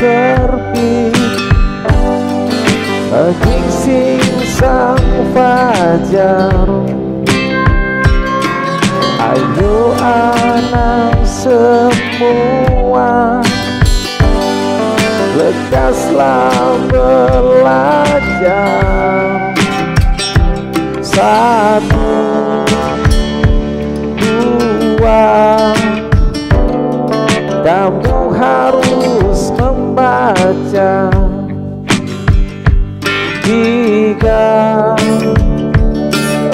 terbit gingsing sang fajar. Ayo anak semua, lekaslah belajar. Satu, dua, kamu harus membaca. Tiga,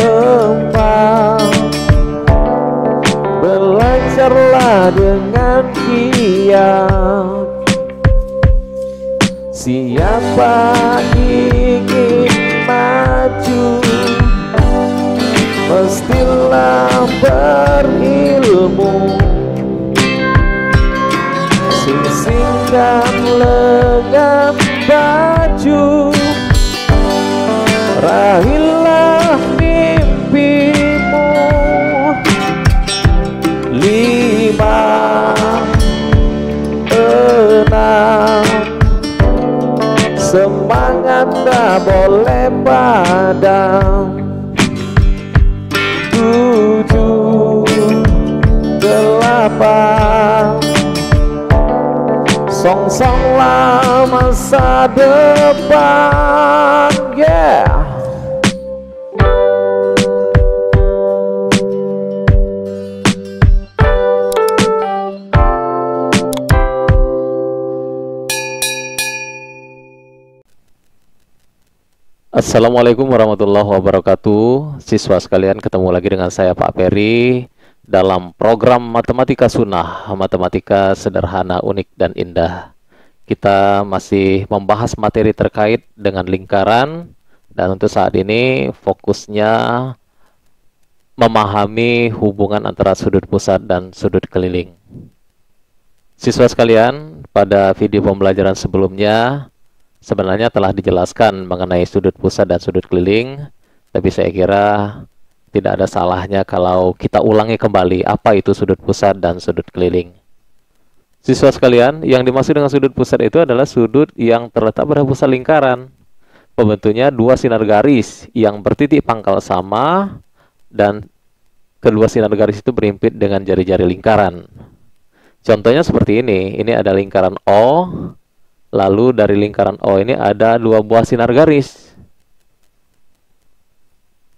empat, belajarlah dengan giat. Siapa ingin maju, mestilah berilmu. Sing-singkan lengan baju, raihlah mimpimu. Lima, enam, semangat tak boleh padam. Tujuh, delapan, song-songlah masa depan. Yeah. Assalamualaikum warahmatullahi wabarakatuh. Siswa sekalian, ketemu lagi dengan saya Pak Peri dalam program Matematika Sunnah, Matematika Sederhana, Unik, dan Indah. Kita masih membahas materi terkait dengan lingkaran, dan untuk saat ini fokusnya memahami hubungan antara sudut pusat dan sudut keliling. Siswa sekalian, pada video pembelajaran sebelumnya sebenarnya telah dijelaskan mengenai sudut pusat dan sudut keliling, tapi saya kira tidak ada salahnya kalau kita ulangi kembali apa itu sudut pusat dan sudut keliling. Siswa sekalian, yang dimaksud dengan sudut pusat itu adalah sudut yang terletak pada pusat lingkaran. Pembentuknya dua sinar garis yang bertitik pangkal sama, dan kedua sinar garis itu berhimpit dengan jari-jari lingkaran. Contohnya seperti ini ada lingkaran O. Lalu dari lingkaran O ini ada dua buah sinar garis.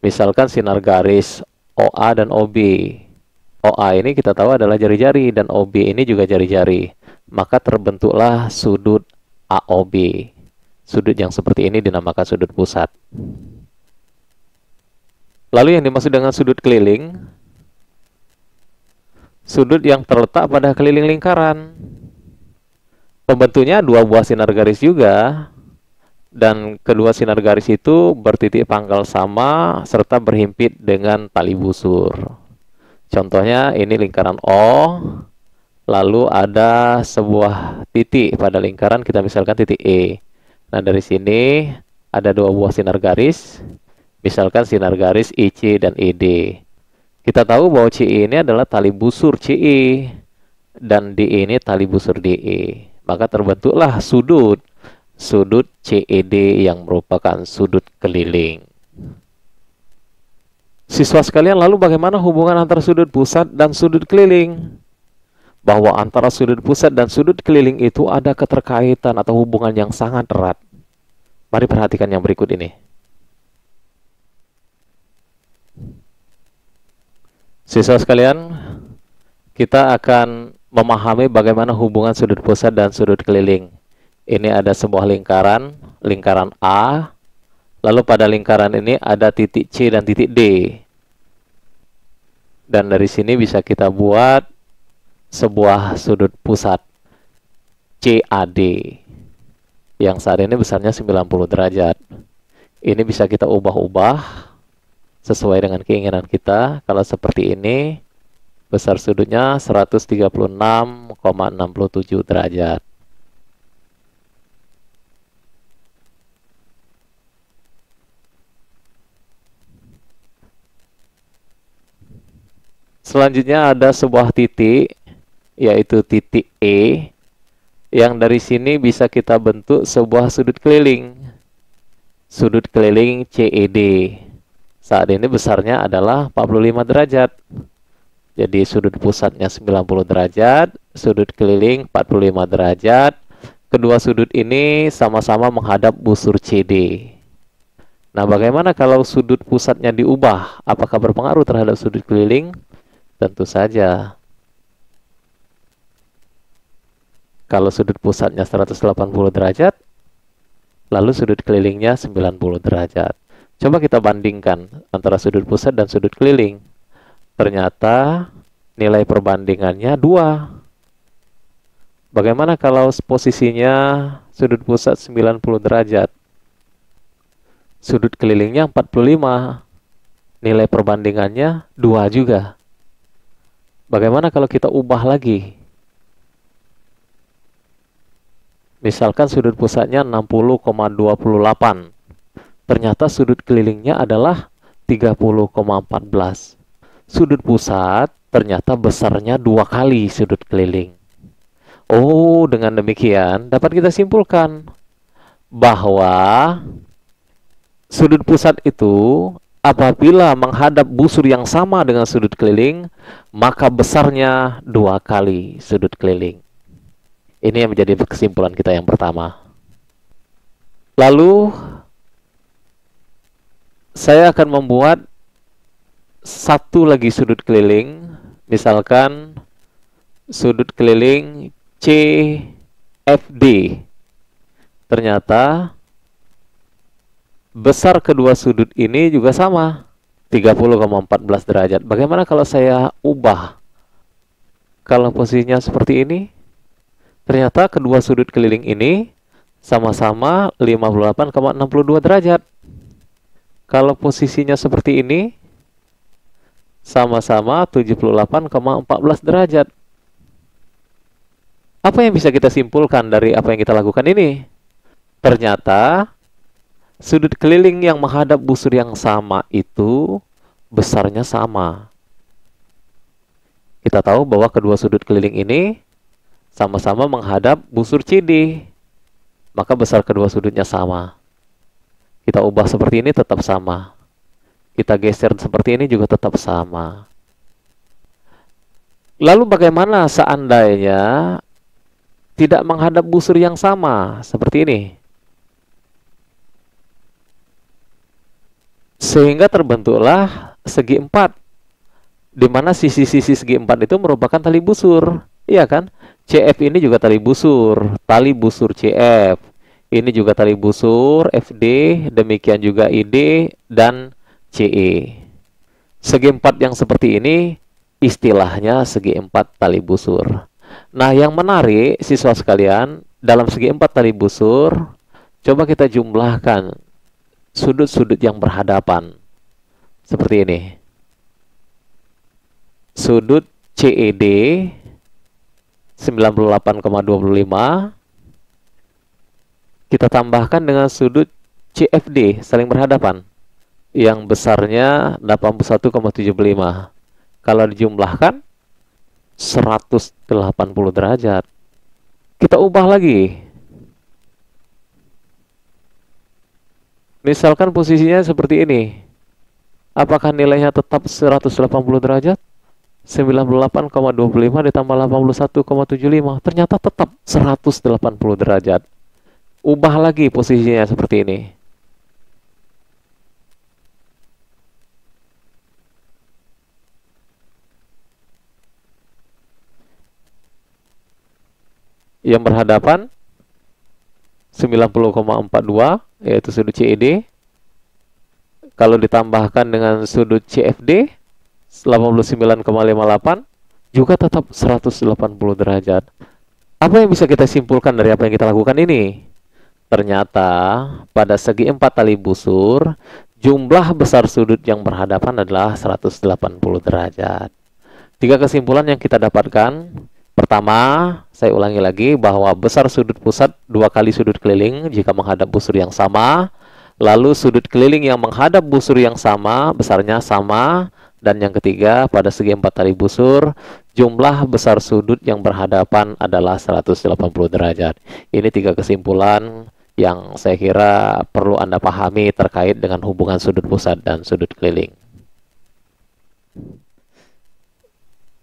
Misalkan sinar garis OA dan OB. OA ini kita tahu adalah jari-jari dan OB ini juga jari-jari. Maka terbentuklah sudut AOB. Sudut yang seperti ini dinamakan sudut pusat. Lalu yang dimaksud dengan sudut keliling, sudut yang terletak pada keliling lingkaran. Pembentuknya dua buah sinar garis juga, dan kedua sinar garis itu bertitik pangkal sama serta berhimpit dengan tali busur. Contohnya ini lingkaran O, lalu ada sebuah titik pada lingkaran, kita misalkan titik E. Nah, dari sini ada dua buah sinar garis, misalkan sinar garis IC dan ED. Kita tahu bahwa CE ini adalah tali busur CE, dan DE ini tali busur DE. Maka terbentuklah sudut CED yang merupakan sudut keliling. Siswa sekalian, lalu bagaimana hubungan antara sudut pusat dan sudut keliling? Bahwa antara sudut pusat dan sudut keliling itu ada keterkaitan atau hubungan yang sangat erat. Mari perhatikan yang berikut ini. Siswa sekalian, kita akan memahami bagaimana hubungan sudut pusat dan sudut keliling. Ini ada sebuah lingkaran, lingkaran A, lalu pada lingkaran ini ada titik C dan titik D. Dan dari sini bisa kita buat sebuah sudut pusat CAD yang saat ini besarnya 90 derajat. Ini bisa kita ubah-ubah sesuai dengan keinginan kita. Kalau seperti ini, besar sudutnya 136,67 derajat. Selanjutnya ada sebuah titik, yaitu titik E. Yang dari sini bisa kita bentuk sebuah sudut keliling. Sudut keliling CED. Saat ini besarnya adalah 45 derajat. Jadi sudut pusatnya 90 derajat, sudut keliling 45 derajat. Kedua sudut ini sama-sama menghadap busur CD. Nah, bagaimana kalau sudut pusatnya diubah? Apakah berpengaruh terhadap sudut keliling? Tentu saja. Kalau sudut pusatnya 180 derajat, lalu sudut kelilingnya 90 derajat. Coba kita bandingkan antara sudut pusat dan sudut keliling. Ternyata nilai perbandingannya 2. Bagaimana kalau posisinya sudut pusat 90 derajat? Sudut kelilingnya 45. Nilai perbandingannya 2 juga. Bagaimana kalau kita ubah lagi? Misalkan sudut pusatnya 60,28. Ternyata sudut kelilingnya adalah 30,14. Sudut pusat ternyata besarnya 2 kali sudut keliling. Oh, dengan demikian dapat kita simpulkan bahwa sudut pusat itu apabila menghadap busur yang sama dengan sudut keliling, maka besarnya 2 kali sudut keliling. Ini yang menjadi kesimpulan kita yang pertama. Lalu saya akan membuat satu lagi sudut keliling, misalkan sudut keliling CFD. Ternyata besar kedua sudut ini juga sama, 30,14 derajat. Bagaimana kalau saya ubah? Kalau posisinya seperti ini, ternyata kedua sudut keliling ini sama-sama 58,62 derajat. Kalau posisinya seperti ini, sama-sama 78,14 derajat. Apa yang bisa kita simpulkan dari apa yang kita lakukan ini? Ternyata sudut keliling yang menghadap busur yang sama itu besarnya sama. Kita tahu bahwa kedua sudut keliling ini sama-sama menghadap busur CD. Maka besar kedua sudutnya sama. Kita ubah seperti ini tetap sama. Kita geser seperti ini juga tetap sama. Lalu bagaimana seandainya tidak menghadap busur yang sama seperti ini? Sehingga terbentuklah segi 4, di mana sisi-sisi segi 4 itu merupakan tali busur. Iya kan? CF ini juga tali busur CF. Ini juga tali busur FD, demikian juga ID dan CE. Segi 4 yang seperti ini istilahnya segi 4 tali busur. Nah, yang menarik siswa sekalian, dalam segi 4 tali busur, coba kita jumlahkan sudut-sudut yang berhadapan. Seperti ini. Sudut CED 98,25 kita tambahkan dengan sudut CFD saling berhadapan yang besarnya 81,75. Kalau dijumlahkan 180 derajat. Kita ubah lagi. Misalkan posisinya seperti ini. Apakah nilainya tetap 180 derajat? 98,25 ditambah 81,75. Ternyata tetap 180 derajat. Ubah lagi posisinya seperti ini. Yang berhadapan 90,42 yaitu sudut CED. Kalau ditambahkan dengan sudut CFD 89,58 juga tetap 180 derajat. Apa yang bisa kita simpulkan dari apa yang kita lakukan ini? Ternyata pada segi 4 tali busur jumlah besar sudut yang berhadapan adalah 180 derajat. 3 kesimpulan yang kita dapatkan. Pertama, saya ulangi lagi bahwa besar sudut pusat 2 kali sudut keliling jika menghadap busur yang sama. Lalu sudut keliling yang menghadap busur yang sama besarnya sama. Dan yang ketiga, pada segi 4 tali busur jumlah besar sudut yang berhadapan adalah 180 derajat. Ini 3 kesimpulan yang saya kira perlu Anda pahami terkait dengan hubungan sudut pusat dan sudut keliling.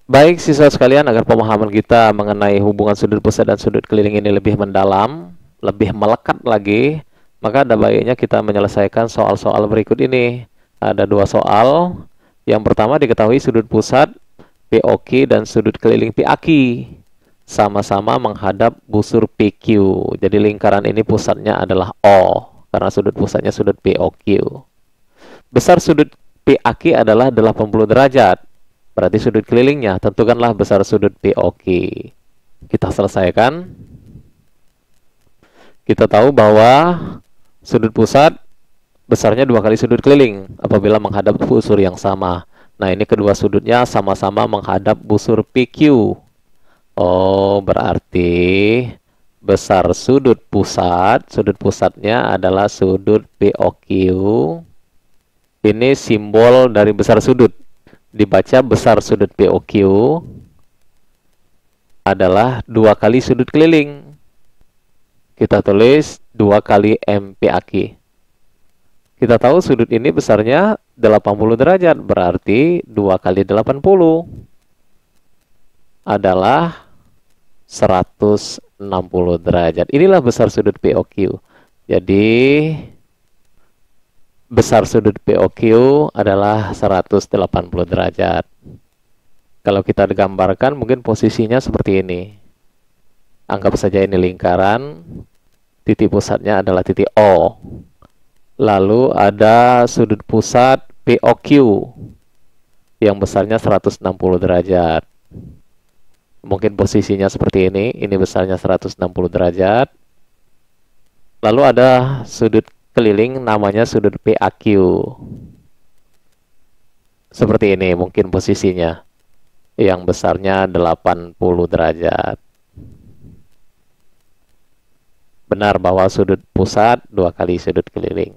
Baik siswa sekalian, agar pemahaman kita mengenai hubungan sudut pusat dan sudut keliling ini lebih mendalam, lebih melekat lagi, maka ada baiknya kita menyelesaikan soal-soal berikut ini. Ada 2 soal. Yang pertama, diketahui sudut pusat POQ dan sudut keliling PAQ sama-sama menghadap busur PQ. Jadi lingkaran ini pusatnya adalah O, karena sudut pusatnya sudut POQ. Besar sudut PAQ adalah 80 derajat. Berarti sudut kelilingnya, tentukanlah besar sudut POQ. Kita selesaikan. Kita tahu bahwa sudut pusat besarnya 2 kali sudut keliling apabila menghadap busur yang sama. Nah, ini kedua sudutnya sama-sama menghadap busur PQ. Oh, berarti besar sudut pusatnya adalah sudut POQ. Ini simbol dari besar sudut. Dibaca besar sudut POQ adalah 2 kali sudut keliling. Kita tulis 2 kali MPAQ. Kita tahu sudut ini besarnya 80 derajat, berarti 2 kali 80 adalah 160 derajat. Inilah besar sudut POQ. Jadi besar sudut POQ adalah 180 derajat. Kalau kita digambarkan mungkin posisinya seperti ini. Anggap saja ini lingkaran, titik pusatnya adalah titik O. Lalu ada sudut pusat POQ yang besarnya 160 derajat. Mungkin posisinya seperti ini besarnya 160 derajat. Lalu ada sudut keliling namanya sudut PAQ. Seperti ini mungkin posisinya, yang besarnya 80 derajat. Benar bahwa sudut pusat 2 kali sudut keliling.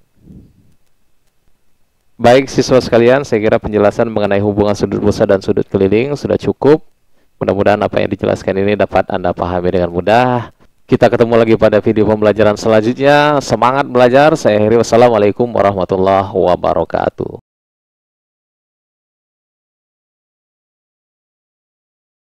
Baik siswa sekalian, saya kira penjelasan mengenai hubungan sudut pusat dan sudut keliling sudah cukup. Mudah-mudahan apa yang dijelaskan ini dapat Anda pahami dengan mudah. Kita ketemu lagi pada video pembelajaran selanjutnya. Semangat belajar. Saya akhiri. Wassalamualaikum warahmatullahi wabarakatuh.